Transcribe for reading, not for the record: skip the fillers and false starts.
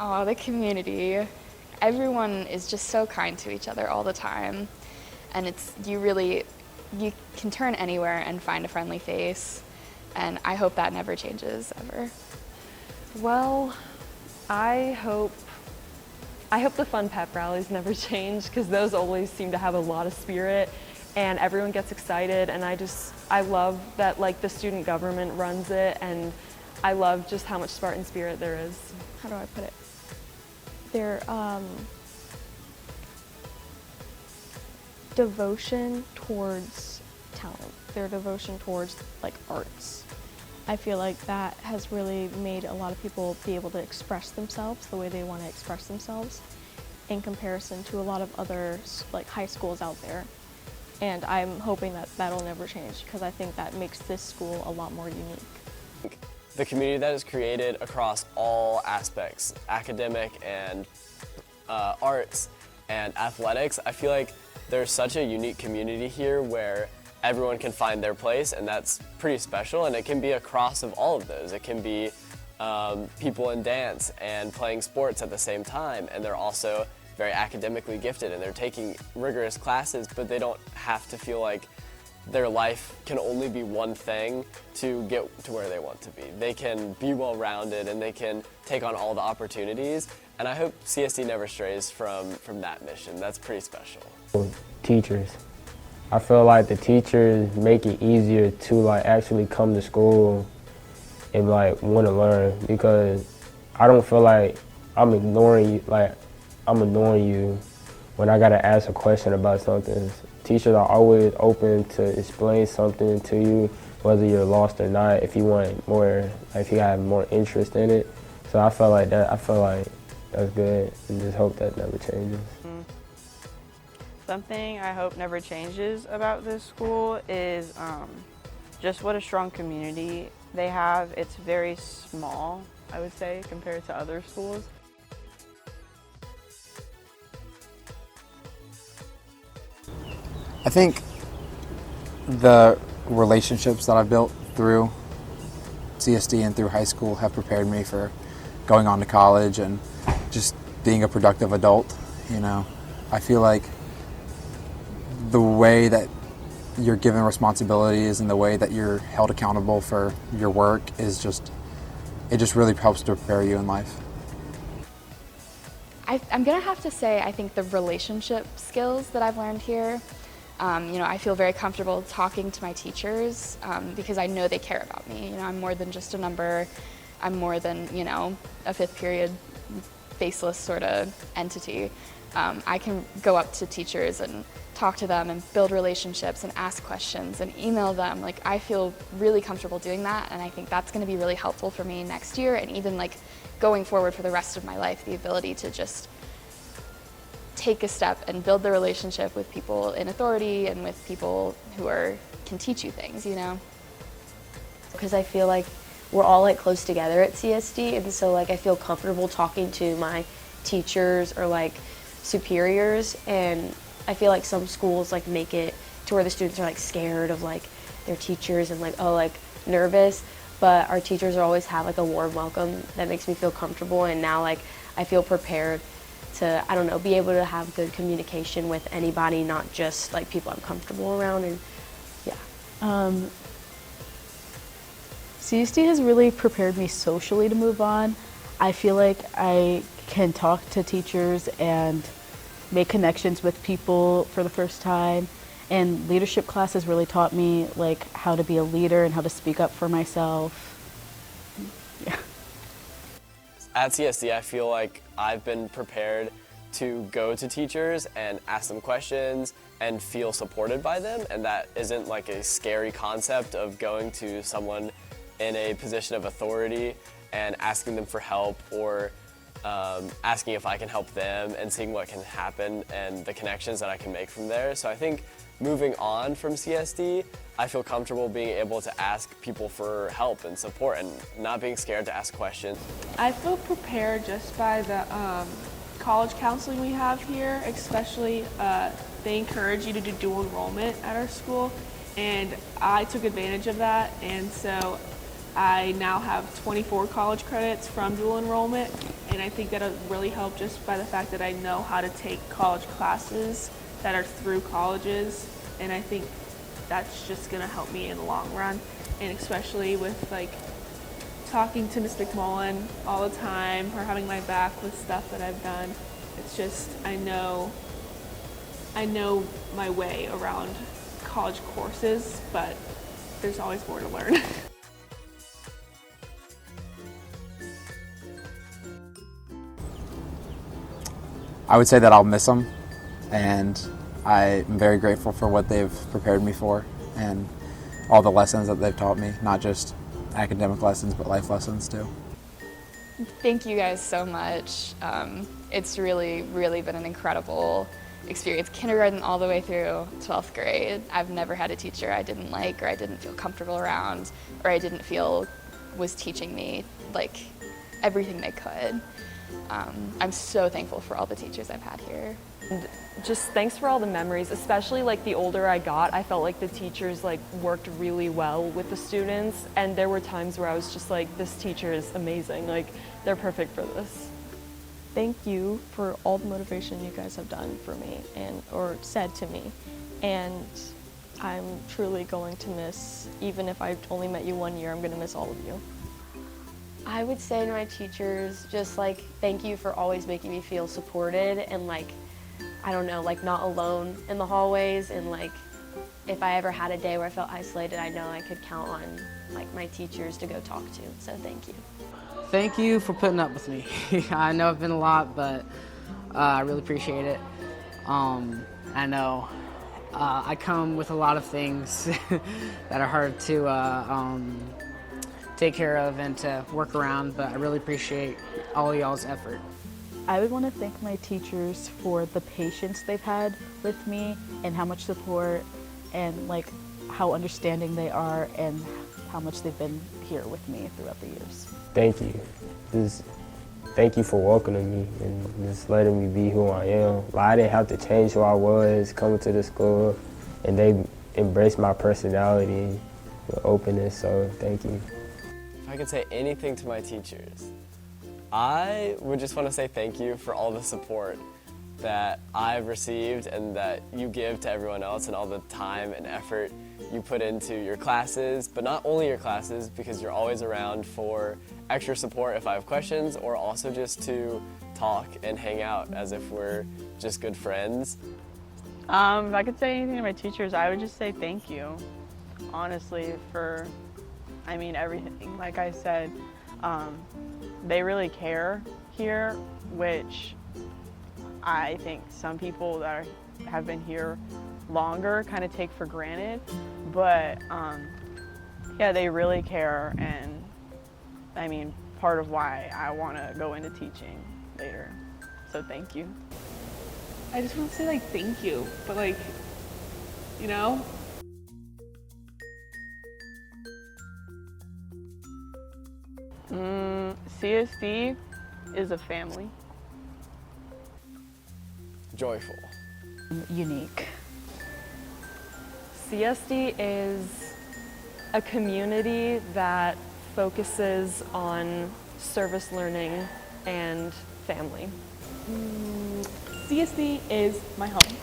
Oh, the community. Everyone is just so kind to each other all the time. And you can turn anywhere and find a friendly face. And I hope that never changes, ever. Well, I hope the fun pep rallies never change, because those always seem to have a lot of spirit and everyone gets excited, and I love that like the student government runs it, and I love just how much Spartan spirit there is. How do I put it? Their devotion towards talent, their devotion towards like arts. I feel like that has really made a lot of people be able to express themselves the way they want to express themselves in comparison to a lot of other like high schools out there. And I'm hoping that that'll never change, because I think that makes this school a lot more unique. The community that is created across all aspects, academic and arts and athletics, I feel like there's such a unique community here where everyone can find their place, and that's pretty special, and it can be a cross of all of those. It can be people in dance and playing sports at the same time, and they're also very academically gifted and they're taking rigorous classes, but they don't have to feel like their life can only be one thing to get to where they want to be. They can be well-rounded and they can take on all the opportunities, and I hope CSD never strays from that mission. That's pretty special. Teachers. I feel like the teachers make it easier to like actually come to school and like want to learn, because I don't feel like I'm ignoring you when I gotta ask a question about something. Teachers are always open to explain something to you, whether you're lost or not, if you want more, if you have more interest in it. So I feel like that's good, and just hope that never changes. Something I hope never changes about this school is just what a strong community they have. It's very small, I would say, compared to other schools. I think the relationships that I've built through CSD and through high school have prepared me for going on to college and just being a productive adult. You know, I feel like the way that you're given responsibilities and the way that you're held accountable for your work is it just really helps to prepare you in life. I'm gonna have to say, I think the relationship skills that I've learned here, I feel very comfortable talking to my teachers because I know they care about me. I'm more than just a number. I'm more than, a fifth period faceless sort of entity. I can go up to teachers and talk to them and build relationships and ask questions and email them. Like, I feel really comfortable doing that, and I think that's going to be really helpful for me next year, and even like going forward for the rest of my life, the ability to just take a step and build the relationship with people in authority and with people who can teach you things, Because I feel like we're all like close together at CSD, and so like I feel comfortable talking to my teachers or like superiors, and I feel like some schools like make it to where the students are like scared of like their teachers and like nervous, but our teachers always have like a warm welcome that makes me feel comfortable, and now like I feel prepared to, be able to have good communication with anybody, not just like people I'm comfortable around. And yeah. CSD has really prepared me socially to move on. I feel like I can talk to teachers and make connections with people for the first time. And leadership class has really taught me like how to be a leader and how to speak up for myself. Yeah. At CSD, I feel like I've been prepared to go to teachers and ask them questions and feel supported by them, and that isn't like a scary concept of going to someone in a position of authority and asking them for help, or asking if I can help them and seeing what can happen and the connections that I can make from there. So I think moving on from CSD, I feel comfortable being able to ask people for help and support and not being scared to ask questions. I feel prepared just by the college counseling we have here, especially they encourage you to do dual enrollment at our school, and I took advantage of that, and so I now have 24 college credits from dual enrollment, and I think that'll really help just by the fact that I know how to take college classes that are through colleges, and I think that's just gonna help me in the long run, and especially with like talking to Ms. McMullen all the time, her having my back with stuff that I've done. It's just, I know my way around college courses, but there's always more to learn. I would say that I'll miss them, and I'm very grateful for what they've prepared me for and all the lessons that they've taught me, not just academic lessons, but life lessons too. Thank you guys so much. It's really, really been an incredible experience, kindergarten all the way through 12th grade. I've never had a teacher I didn't like or I didn't feel comfortable around or I didn't feel was teaching me like everything they could. I'm so thankful for all the teachers I've had here. And just thanks for all the memories, especially like the older I got, I felt like the teachers like worked really well with the students, and there were times where I was just like, this teacher is amazing, like they're perfect for this. Thank you for all the motivation you guys have done for me or said to me, and I'm truly going to miss, even if I've only met you 1 year, I'm going to miss all of you. I would say to my teachers, just like, thank you for always making me feel supported and like, I don't know, like not alone in the hallways, and like, if I ever had a day where I felt isolated, I know I could count on like my teachers to go talk to, so thank you. Thank you for putting up with me. I know it's been a lot, but I really appreciate it. I know I come with a lot of things that are hard to take care of and to work around, but I really appreciate all y'all's effort. I would want to thank my teachers for the patience they've had with me and how much support and like how understanding they are and how much they've been here with me throughout the years. Thank you. Thank you for welcoming me and just letting me be who I am. Like, I didn't have to change who I was coming to the school, and they embraced my personality with openness, so thank you. If I could say anything to my teachers, I would just want to say thank you for all the support that I've received and that you give to everyone else, and all the time and effort you put into your classes, but not only your classes, because you're always around for extra support if I have questions, or also just to talk and hang out as if we're just good friends. If I could say anything to my teachers, I would just say thank you, honestly, for, I mean, everything. Like I said, they really care here, which I think some people that have been here longer kind of take for granted, but yeah, they really care, and I mean, part of why I want to go into teaching later, so thank you. I just want to say like thank you, but like, you know? CSD is a family. Joyful. Unique. CSD is a community that focuses on service learning and family. CSD is my home.